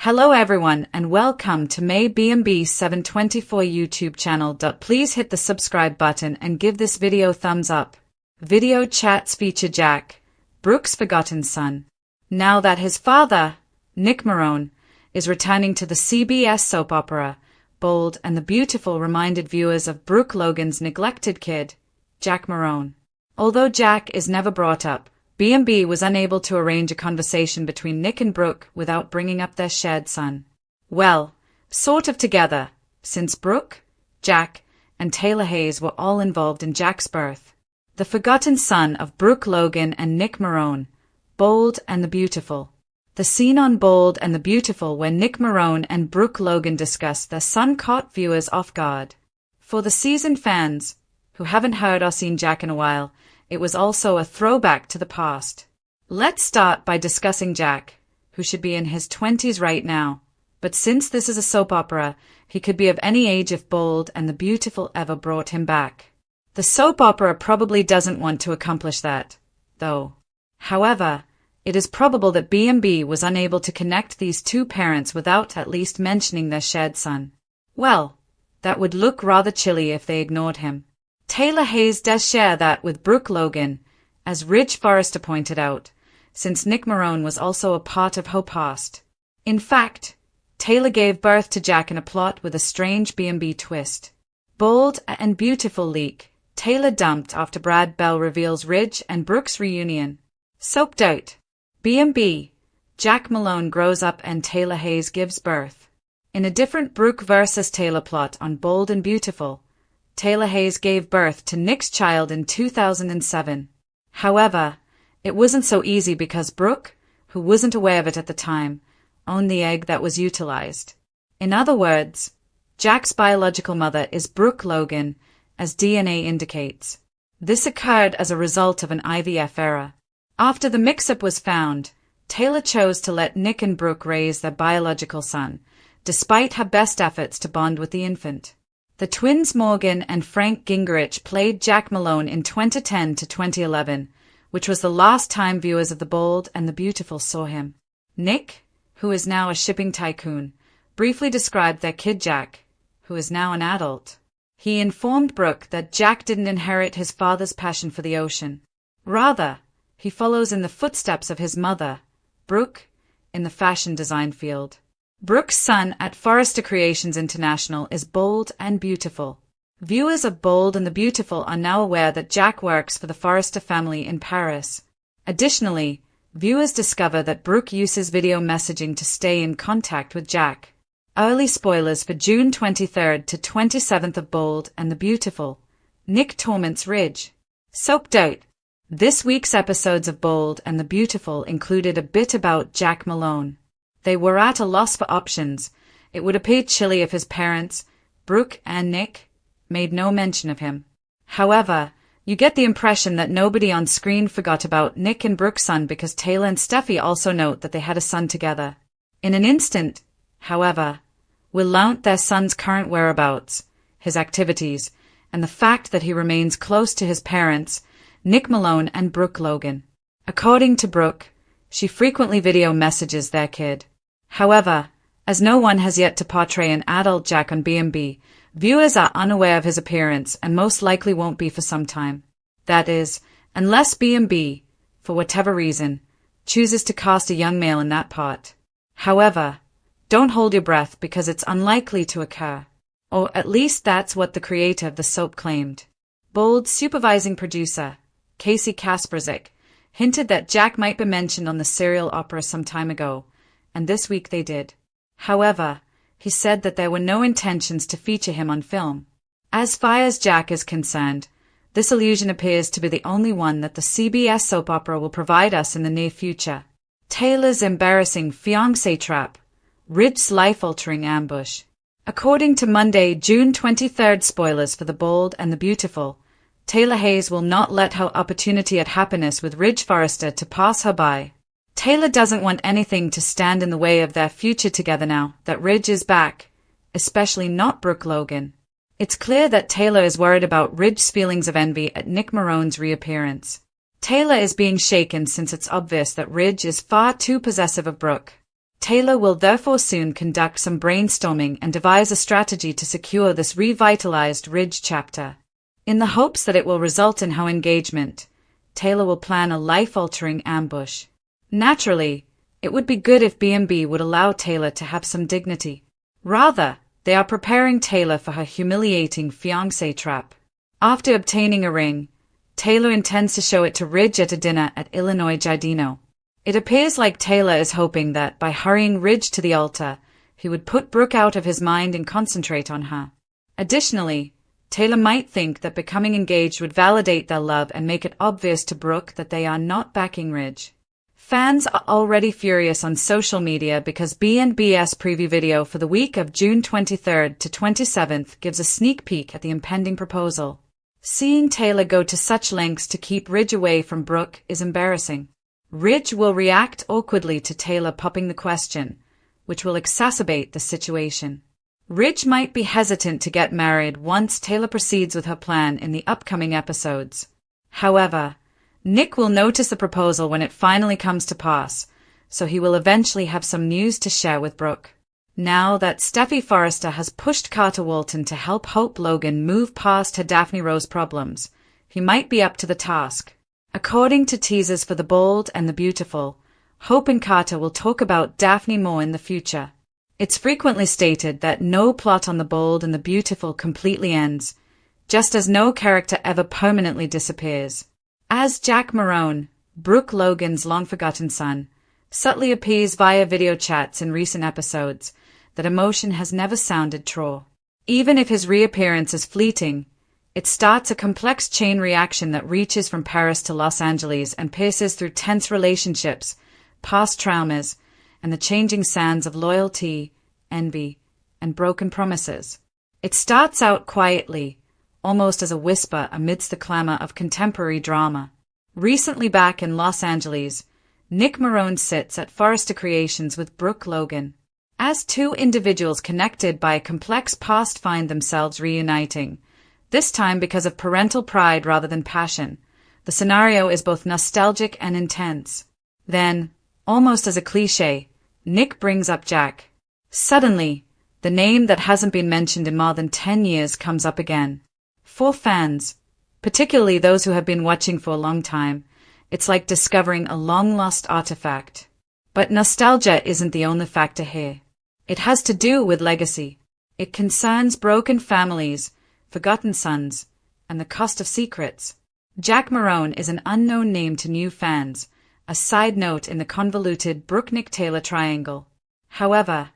Hello everyone and welcome to May B&B 724 YouTube channel. Please hit the subscribe button and give this video thumbs up. Video chats feature Jack, Brooke's forgotten son. Now that his father, Nick Marone, is returning to the CBS soap opera, Bold and the Beautiful reminded viewers of Brooke Logan's neglected kid, Jack Marone. Although Jack is never brought up, B&B was unable to arrange a conversation between Nick and Brooke without bringing up their shared son. Well, sort of together, since Brooke, Jack, and Taylor Hayes were all involved in Jack's birth. The forgotten son of Brooke Logan and Nick Marone, Bold and the Beautiful. The scene on Bold and the Beautiful where Nick Marone and Brooke Logan discuss their son caught viewers off guard. For the seasoned fans, who haven't heard or seen Jack in a while, it was also a throwback to the past. Let's start by discussing Jack, who should be in his 20s right now. But since this is a soap opera, he could be of any age if Bold and the Beautiful ever brought him back. The soap opera probably doesn't want to accomplish that, though. However, it is probable that B&B was unable to connect these two parents without at least mentioning their shared son. Well, that would look rather chilly if they ignored him. Taylor Hayes does share that with Brooke Logan, as Ridge Forrester pointed out, since Nick Marone was also a part of her past. In fact, Taylor gave birth to Jack in a plot with a strange B&B twist. Bold and Beautiful leak, Taylor dumped after Brad Bell reveals Ridge and Brooke's reunion. Soaped out. B&B, Jack Malone grows up and Taylor Hayes gives birth. In a different Brooke versus Taylor plot on Bold and Beautiful, Taylor Hayes gave birth to Nick's child in 2007. However, it wasn't so easy because Brooke, who wasn't aware of it at the time, owned the egg that was utilized. In other words, Jack's biological mother is Brooke Logan, as DNA indicates. This occurred as a result of an IVF error. After the mix-up was found, Taylor chose to let Nick and Brooke raise their biological son, despite her best efforts to bond with the infant. The twins Morgan and Frank Gingerich played Jack Malone in 2010 to 2011, which was the last time viewers of The Bold and the Beautiful saw him. Nick, who is now a shipping tycoon, briefly described their kid Jack, who is now an adult. He informed Brooke that Jack didn't inherit his father's passion for the ocean. Rather, he follows in the footsteps of his mother, Brooke, in the fashion design field. Brooke's son at Forrester Creations International is Bold and Beautiful. Viewers of Bold and the Beautiful are now aware that Jack works for the Forrester family in Paris. Additionally, viewers discover that Brooke uses video messaging to stay in contact with Jack. Early spoilers for June 23rd to 27th of Bold and the Beautiful. Nick torments Ridge. Soaped out. This week's episodes of Bold and the Beautiful included a bit about Jack Malone. They were at a loss for options. It would appear chilly if his parents, Brooke and Nick, made no mention of him. However, you get the impression that nobody on screen forgot about Nick and Brooke's son because Taylor and Steffi also note that they had a son together. In an instant, however, we'll learn their son's current whereabouts, his activities, and the fact that he remains close to his parents, Nick Malone and Brooke Logan. According to Brooke, she frequently video messages their kid. However, as no one has yet to portray an adult Jack on B&B, viewers are unaware of his appearance and most likely won't be for some time. That is, unless B&B, for whatever reason, chooses to cast a young male in that part. However, don't hold your breath because it's unlikely to occur. Or at least that's what the creator of the soap claimed. Bold's supervising producer, Casey Kasperzik, hinted that Jack might be mentioned on the serial opera some time ago, and this week they did. However, he said that there were no intentions to feature him on film. As far as Jack is concerned, this illusion appears to be the only one that the CBS soap opera will provide us in the near future. Taylor's embarrassing fiancé trap, Ridge's life-altering ambush. According to Monday, June 23rd spoilers for The Bold and the Beautiful, Taylor Hayes will not let her opportunity at happiness with Ridge Forrester to pass her by. Taylor doesn't want anything to stand in the way of their future together now that Ridge is back, especially not Brooke Logan. It's clear that Taylor is worried about Ridge's feelings of envy at Nick Marone's reappearance. Taylor is being shaken since it's obvious that Ridge is far too possessive of Brooke. Taylor will therefore soon conduct some brainstorming and devise a strategy to secure this revitalized Ridge chapter. In the hopes that it will result in her engagement, Taylor will plan a life-altering ambush. Naturally, it would be good if B&B would allow Taylor to have some dignity. Rather, they are preparing Taylor for her humiliating fiancé trap. After obtaining a ring, Taylor intends to show it to Ridge at a dinner at Illinois Giardino. It appears like Taylor is hoping that by hurrying Ridge to the altar, he would put Brooke out of his mind and concentrate on her. Additionally, Taylor might think that becoming engaged would validate their love and make it obvious to Brooke that they are not backing Ridge. Fans are already furious on social media because B&B's preview video for the week of June 23rd to 27th gives a sneak peek at the impending proposal. Seeing Taylor go to such lengths to keep Ridge away from Brooke is embarrassing. Ridge will react awkwardly to Taylor popping the question, which will exacerbate the situation. Ridge might be hesitant to get married once Taylor proceeds with her plan in the upcoming episodes. However, Nick will notice the proposal when it finally comes to pass, so he will eventually have some news to share with Brooke. Now that Steffi Forrester has pushed Carter Walton to help Hope Logan move past her Daphne Rose problems, he might be up to the task. According to teasers for The Bold and the Beautiful, Hope and Carter will talk about Daphne more in the future. It's frequently stated that no plot on The Bold and the Beautiful completely ends, just as no character ever permanently disappears. As Jack Marone, Brooke Logan's long-forgotten son, subtly appears via video chats in recent episodes, that emotion has never sounded true. Even if his reappearance is fleeting, it starts a complex chain reaction that reaches from Paris to Los Angeles and pierces through tense relationships, past traumas, and the changing sands of loyalty, envy, and broken promises. It starts out quietly, almost as a whisper amidst the clamor of contemporary drama. Recently back in Los Angeles, Nick Marone sits at Forrester Creations with Brooke Logan. As two individuals connected by a complex past find themselves reuniting, this time because of parental pride rather than passion, the scenario is both nostalgic and intense. Then, almost as a cliché, Nick brings up Jack. Suddenly, the name that hasn't been mentioned in more than 10 years comes up again. For fans, particularly those who have been watching for a long time, it's like discovering a long-lost artifact. But nostalgia isn't the only factor here. It has to do with legacy. It concerns broken families, forgotten sons, and the cost of secrets. Jack Marone is an unknown name to new fans, a side note in the convoluted Brooke-Nick Taylor triangle. However,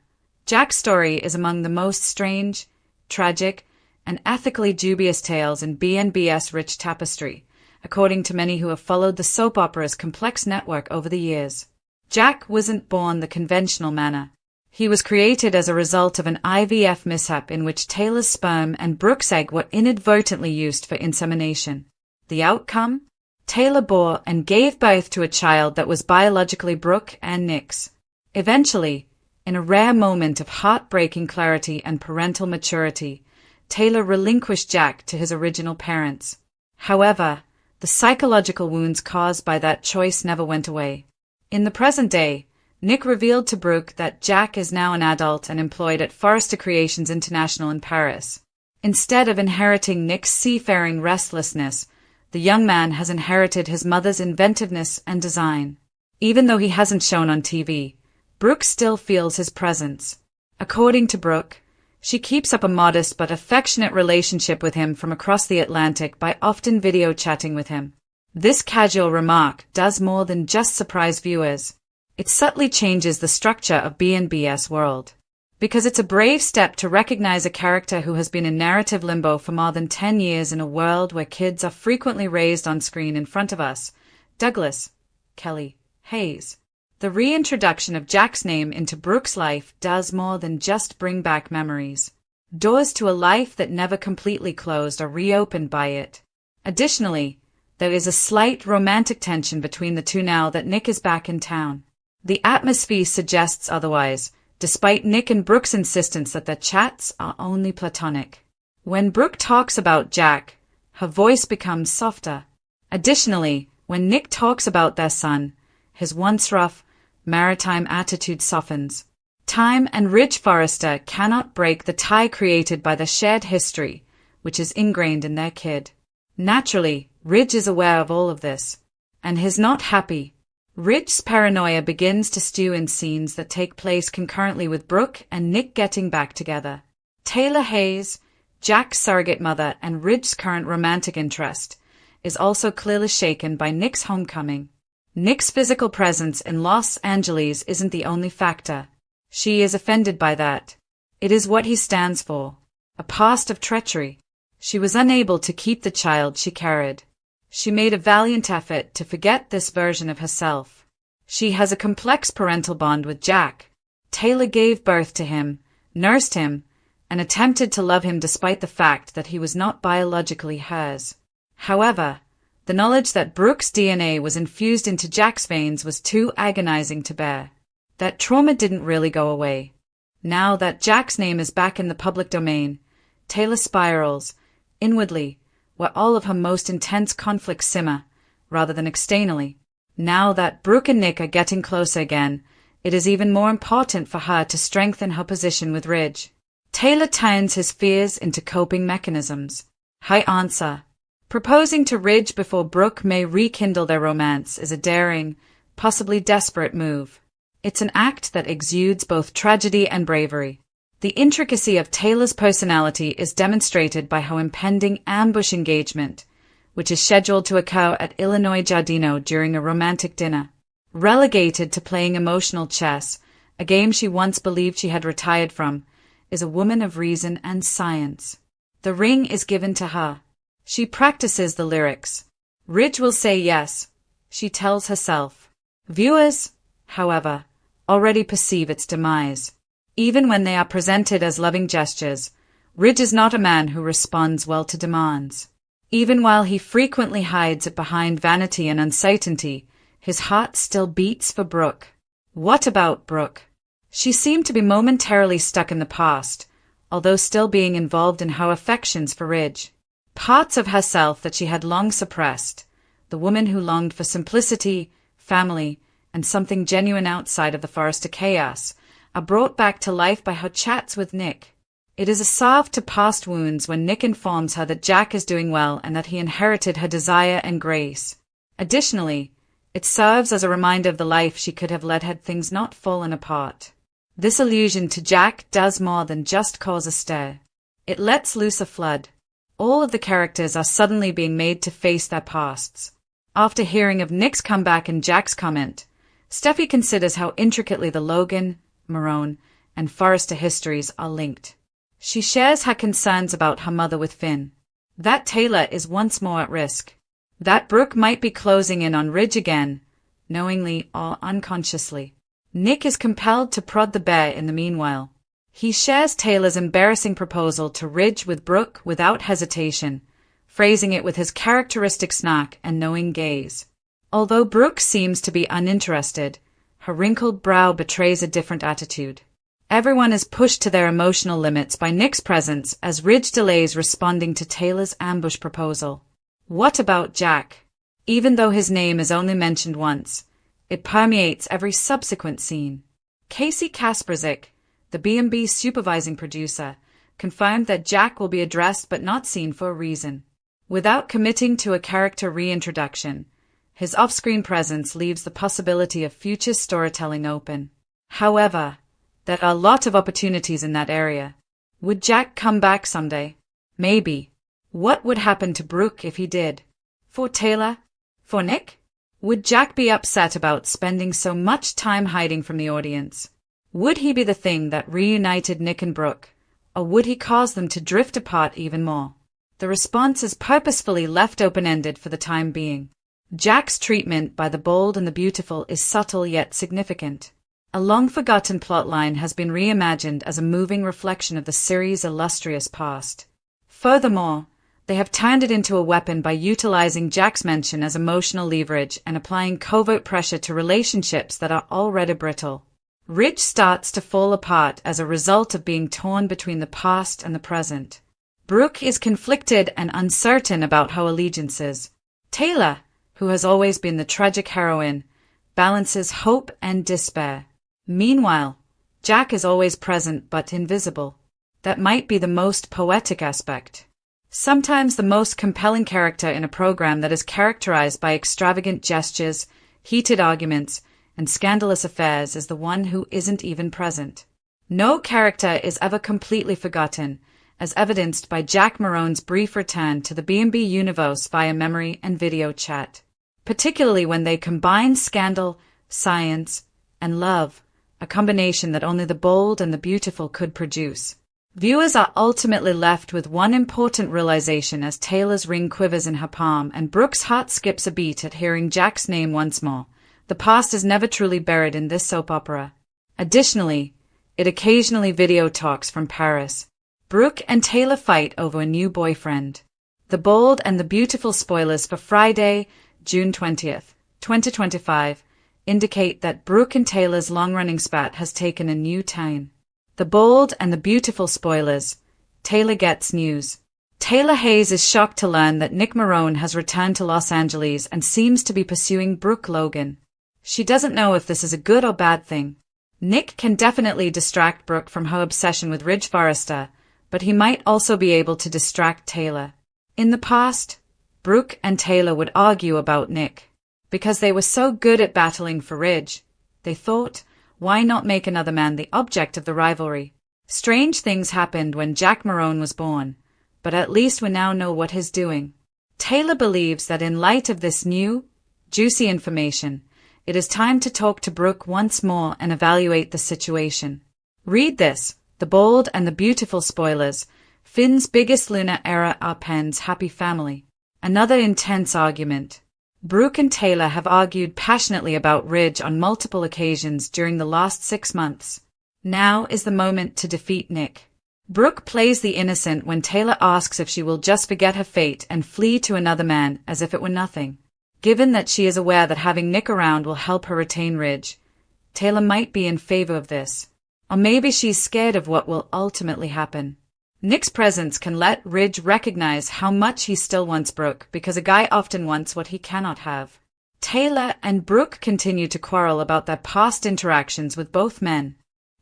Jack's story is among the most strange, tragic, and ethically dubious tales in B&B's rich tapestry, according to many who have followed the soap opera's complex network over the years. Jack wasn't born the conventional manner. He was created as a result of an IVF mishap in which Taylor's sperm and Brooke's egg were inadvertently used for insemination. The outcome? Taylor bore and gave birth to a child that was biologically Brooke and Nick's. Eventually, in a rare moment of heartbreaking clarity and parental maturity, Taylor relinquished Jack to his original parents. However, the psychological wounds caused by that choice never went away. In the present day, Nick revealed to Brooke that Jack is now an adult and employed at Forrester Creations International in Paris. Instead of inheriting Nick's seafaring restlessness, the young man has inherited his mother's inventiveness and design. Even though he hasn't shown on TV, Brooke still feels his presence. According to Brooke, she keeps up a modest but affectionate relationship with him from across the Atlantic by often video chatting with him. This casual remark does more than just surprise viewers. It subtly changes the structure of B&B's world. Because it's a brave step to recognize a character who has been in narrative limbo for more than 10 years in a world where kids are frequently raised on screen in front of us. Douglas, Kelly, Hayes. The reintroduction of Jack's name into Brooke's life does more than just bring back memories. Doors to a life that never completely closed are reopened by it. Additionally, there is a slight romantic tension between the two now that Nick is back in town. The atmosphere suggests otherwise, despite Nick and Brooke's insistence that their chats are only platonic. When Brooke talks about Jack, her voice becomes softer. Additionally, when Nick talks about their son, his once rough, maritime attitude softens. Time and Ridge Forrester cannot break the tie created by the shared history, which is ingrained in their kid. Naturally, Ridge is aware of all of this, and he's not happy. Ridge's paranoia begins to stew in scenes that take place concurrently with Brooke and Nick getting back together. Taylor Hayes, Jack's surrogate mother and Ridge's current romantic interest, is also clearly shaken by Nick's homecoming. Nick's physical presence in Los Angeles isn't the only factor. She is offended by that. It is what he stands for. A past of treachery. She was unable to keep the child she carried. She made a valiant effort to forget this version of herself. She has a complex parental bond with Jack. Taylor gave birth to him, nursed him, and attempted to love him despite the fact that he was not biologically hers. However, the knowledge that Brooke's DNA was infused into Jack's veins was too agonizing to bear. That trauma didn't really go away. Now that Jack's name is back in the public domain, Taylor spirals, inwardly, where all of her most intense conflicts simmer, rather than externally. Now that Brooke and Nick are getting closer again, it is even more important for her to strengthen her position with Ridge. Taylor turns his fears into coping mechanisms. Her answer. Proposing to Ridge before Brooke may rekindle their romance is a daring, possibly desperate move. It's an act that exudes both tragedy and bravery. The intricacy of Taylor's personality is demonstrated by her impending ambush engagement, which is scheduled to occur at Illinois Giardino during a romantic dinner. Relegated to playing emotional chess, a game she once believed she had retired from, is a woman of reason and science. The ring is given to her. She practices the lyrics. Ridge will say yes, she tells herself. Viewers, however, already perceive its demise. Even when they are presented as loving gestures, Ridge is not a man who responds well to demands. Even while he frequently hides it behind vanity and uncertainty, his heart still beats for Brooke. What about Brooke? She seemed to be momentarily stuck in the past, although still being involved in her affections for Ridge. Parts of herself that she had long suppressed, the woman who longed for simplicity, family, and something genuine outside of the Forrester chaos, are brought back to life by her chats with Nick. It is a salve to past wounds when Nick informs her that Jack is doing well and that he inherited her desire and grace. Additionally, it serves as a reminder of the life she could have led had things not fallen apart. This allusion to Jack does more than just cause a stir. It lets loose a flood. All of the characters are suddenly being made to face their pasts. After hearing of Nick's comeback and Jack's comment, Steffi considers how intricately the Logan, Marone, and Forrester histories are linked. She shares her concerns about her mother with Finn. That Taylor is once more at risk. That Brooke might be closing in on Ridge again, knowingly or unconsciously. Nick is compelled to prod the bear in the meanwhile. He shares Taylor's embarrassing proposal to Ridge with Brooke without hesitation, phrasing it with his characteristic snark and knowing gaze. Although Brooke seems to be uninterested, her wrinkled brow betrays a different attitude. Everyone is pushed to their emotional limits by Nick's presence as Ridge delays responding to Taylor's ambush proposal. What about Jack? Even though his name is only mentioned once, it permeates every subsequent scene. Casey Kasperzik, the B&B supervising producer, confirmed that Jack will be addressed but not seen for a reason. Without committing to a character reintroduction, his off-screen presence leaves the possibility of future storytelling open. However, there are a lot of opportunities in that area. Would Jack come back someday? Maybe. What would happen to Brooke if he did? For Taylor? For Nick? Would Jack be upset about spending so much time hiding from the audience? Would he be the thing that reunited Nick and Brooke, or would he cause them to drift apart even more? The response is purposefully left open-ended for the time being. Jack's treatment by the bold and the beautiful is subtle yet significant. A long-forgotten plotline has been reimagined as a moving reflection of the series' illustrious past. Furthermore, they have turned it into a weapon by utilizing Jack's mention as emotional leverage and applying covert pressure to relationships that are already brittle. Ridge starts to fall apart as a result of being torn between the past and the present. Brooke is conflicted and uncertain about her allegiances. Taylor, who has always been the tragic heroine, balances hope and despair. Meanwhile, Jack is always present but invisible. That might be the most poetic aspect. Sometimes the most compelling character in a program that is characterized by extravagant gestures, heated arguments, and scandalous affairs is the one who isn't even present. No character is ever completely forgotten, as evidenced by Jack Marone's brief return to the B&B universe via memory and video chat. Particularly when they combine scandal, science, and love, a combination that only the bold and the beautiful could produce. Viewers are ultimately left with one important realization as Taylor's ring quivers in her palm and Brooke's heart skips a beat at hearing Jack's name once more. The past is never truly buried in this soap opera. Additionally, it occasionally video talks from Paris. Brooke and Taylor fight over a new boyfriend. The bold and the beautiful spoilers for Friday, June 20th, 2025, indicate that Brooke and Taylor's long-running spat has taken a new turn. The bold and the beautiful spoilers. Taylor gets news. Taylor Hayes is shocked to learn that Nick Marone has returned to Los Angeles and seems to be pursuing Brooke Logan. She doesn't know if this is a good or bad thing. Nick can definitely distract Brooke from her obsession with Ridge Forrester, but he might also be able to distract Taylor. In the past, Brooke and Taylor would argue about Nick. Because they were so good at battling for Ridge, they thought, why not make another man the object of the rivalry? Strange things happened when Jack Marone was born, but at least we now know what he's doing. Taylor believes that in light of this new, juicy information, it is time to talk to Brooke once more and evaluate the situation. Read this, the bold and the beautiful spoilers. Finn's biggest Luna era are Penn's happy family. Another intense argument. Brooke and Taylor have argued passionately about Ridge on multiple occasions during the last 6 months. Now is the moment to defeat Nick. Brooke plays the innocent when Taylor asks if she will just forget her fate and flee to another man as if it were nothing. Given that she is aware that having Nick around will help her retain Ridge, Taylor might be in favor of this. Or maybe she's scared of what will ultimately happen. Nick's presence can let Ridge recognize how much he still wants Brooke because a guy often wants what he cannot have. Taylor and Brooke continue to quarrel about their past interactions with both men.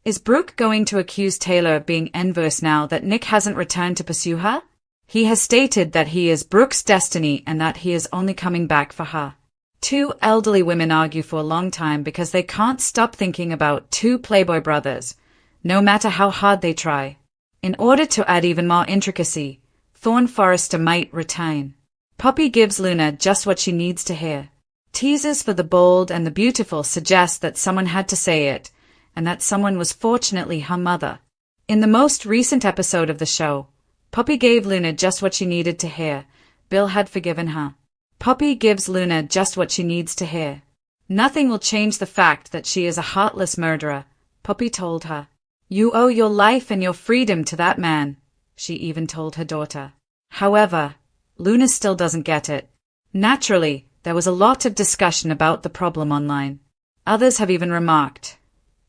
Is Brooke going to accuse Taylor of being envious now that Nick hasn't returned to pursue her? He has stated that he is Brooke's destiny and that he is only coming back for her. Two elderly women argue for a long time because they can't stop thinking about two Playboy brothers, no matter how hard they try. In order to add even more intricacy, Thorne Forrester might retain. Poppy gives Luna just what she needs to hear. Teasers for the bold and the beautiful suggest that someone had to say it, and that someone was fortunately her mother. In the most recent episode of the show, Poppy gave Luna just what she needed to hear. Bill had forgiven her. Poppy gives Luna just what she needs to hear. Nothing will change the fact that she is a heartless murderer, Poppy told her. You owe your life and your freedom to that man, she even told her daughter. However, Luna still doesn't get it. Naturally, there was a lot of discussion about the problem online. Others have even remarked.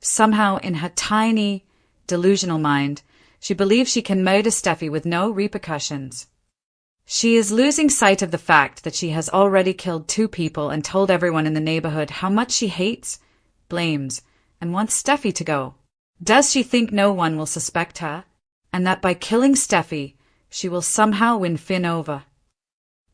Somehow, in her tiny, delusional mind, she believes she can murder Steffi with no repercussions. She is losing sight of the fact that she has already killed 2 people and told everyone in the neighborhood how much she hates, blames, and wants Steffi to go. Does she think no one will suspect her, and that by killing Steffi, she will somehow win Finn over?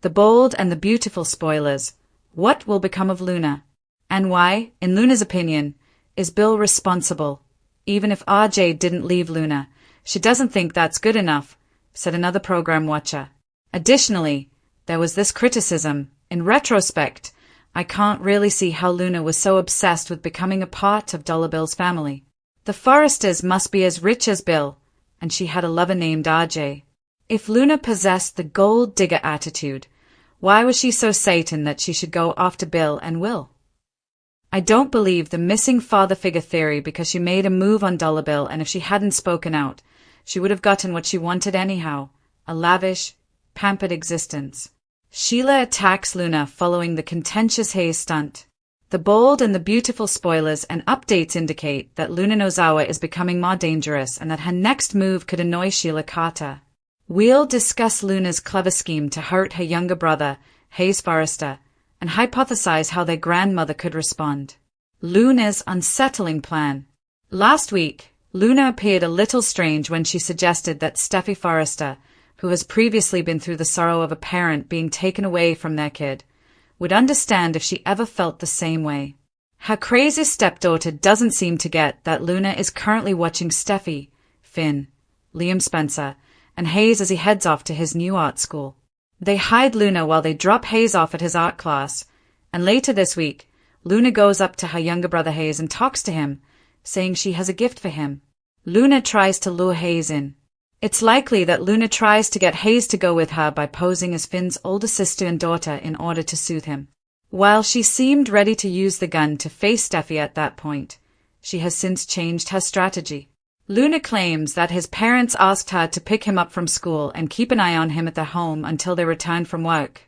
The bold and the beautiful spoilers. What will become of Luna? And why, in Luna's opinion, is Bill responsible? Even if RJ didn't leave Luna, she doesn't think that's good enough, said another program watcher. Additionally, there was this criticism. In retrospect, I can't really see how Luna was so obsessed with becoming a part of Dollar Bill's family. The Forresters must be as rich as Bill, and she had a lover named RJ. If Luna possessed the gold digger attitude, why was she so Satan that she should go after Bill and Will? I don't believe the missing father figure theory because she made a move on Dollar Bill, and if she hadn't spoken out, she would have gotten what she wanted anyhow, a lavish, pampered existence. Sheila attacks Luna following the contentious Hayes stunt. The bold and the beautiful spoilers and updates indicate that Luna Nozawa is becoming more dangerous and that her next move could annoy Sheila Carter. We'll discuss Luna's clever scheme to hurt her younger brother, Hayes Forrester, and hypothesize how their grandmother could respond. Luna's unsettling plan. Last week, Luna appeared a little strange when she suggested that Steffi Forrester, who has previously been through the sorrow of a parent being taken away from their kid, would understand if she ever felt the same way. Her crazy stepdaughter doesn't seem to get that Luna is currently watching Steffi, Finn, Liam Spencer, and Hayes as he heads off to his new art school. They hide Luna while they drop Hayes off at his art class, and later this week, Luna goes up to her younger brother Hayes and talks to him, saying she has a gift for him. Luna tries to lure Hayes in. It's likely that Luna tries to get Hayes to go with her by posing as Finn's older sister and daughter in order to soothe him. While she seemed ready to use the gun to face Steffi at that point, she has since changed her strategy. Luna claims that his parents asked her to pick him up from school and keep an eye on him at their home until they returned from work.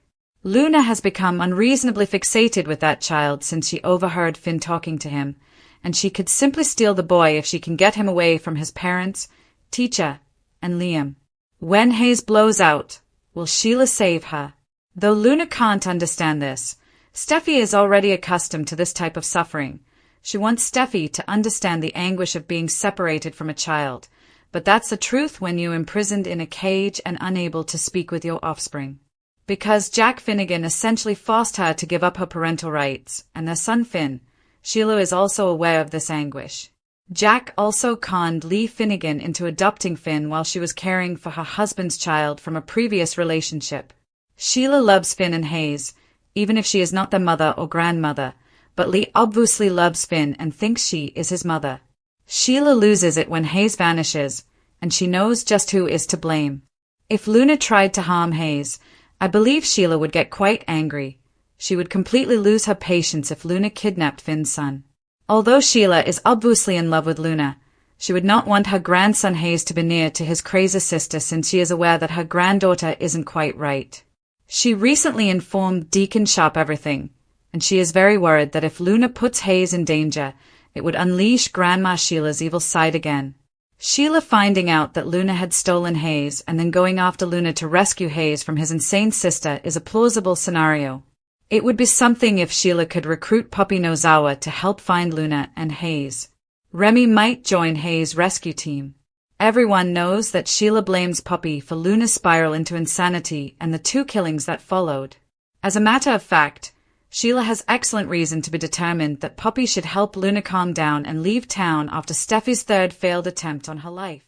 Luna has become unreasonably fixated with that child since she overheard Finn talking to him, and she could simply steal the boy if she can get him away from his parents, teacher, and Liam. When Hayes blows out, will Sheila save her? Though Luna can't understand this, Steffi is already accustomed to this type of suffering. She wants Steffi to understand the anguish of being separated from a child, but that's the truth when you're imprisoned in a cage and unable to speak with your offspring. Because Jack Finnegan essentially forced her to give up her parental rights, and their son Finn, Sheila is also aware of this anguish. Jack also conned Lee Finnegan into adopting Finn while she was caring for her husband's child from a previous relationship. Sheila loves Finn and Hayes, even if she is not their mother or grandmother, but Lee obviously loves Finn and thinks she is his mother. Sheila loses it when Hayes vanishes, and she knows just who is to blame. If Luna tried to harm Hayes, I believe Sheila would get quite angry. She would completely lose her patience if Luna kidnapped Finn's son. Although Sheila is obviously in love with Luna, she would not want her grandson Hayes to be near to his crazy sister since she is aware that her granddaughter isn't quite right. She recently informed Deacon Sharp everything, and she is very worried that if Luna puts Hayes in danger, it would unleash Grandma Sheila's evil side again. Sheila finding out that Luna had stolen Hayes and then going after Luna to rescue Hayes from his insane sister is a plausible scenario. It would be something if Sheila could recruit Puppy Nozawa to help find Luna and Hayes. Remy might join Hayes' rescue team. Everyone knows that Sheila blames Puppy for Luna's spiral into insanity and the 2 killings that followed. As a matter of fact, Sheila has excellent reason to be determined that Puppy should help Luna calm down and leave town after Steffi's 3rd failed attempt on her life.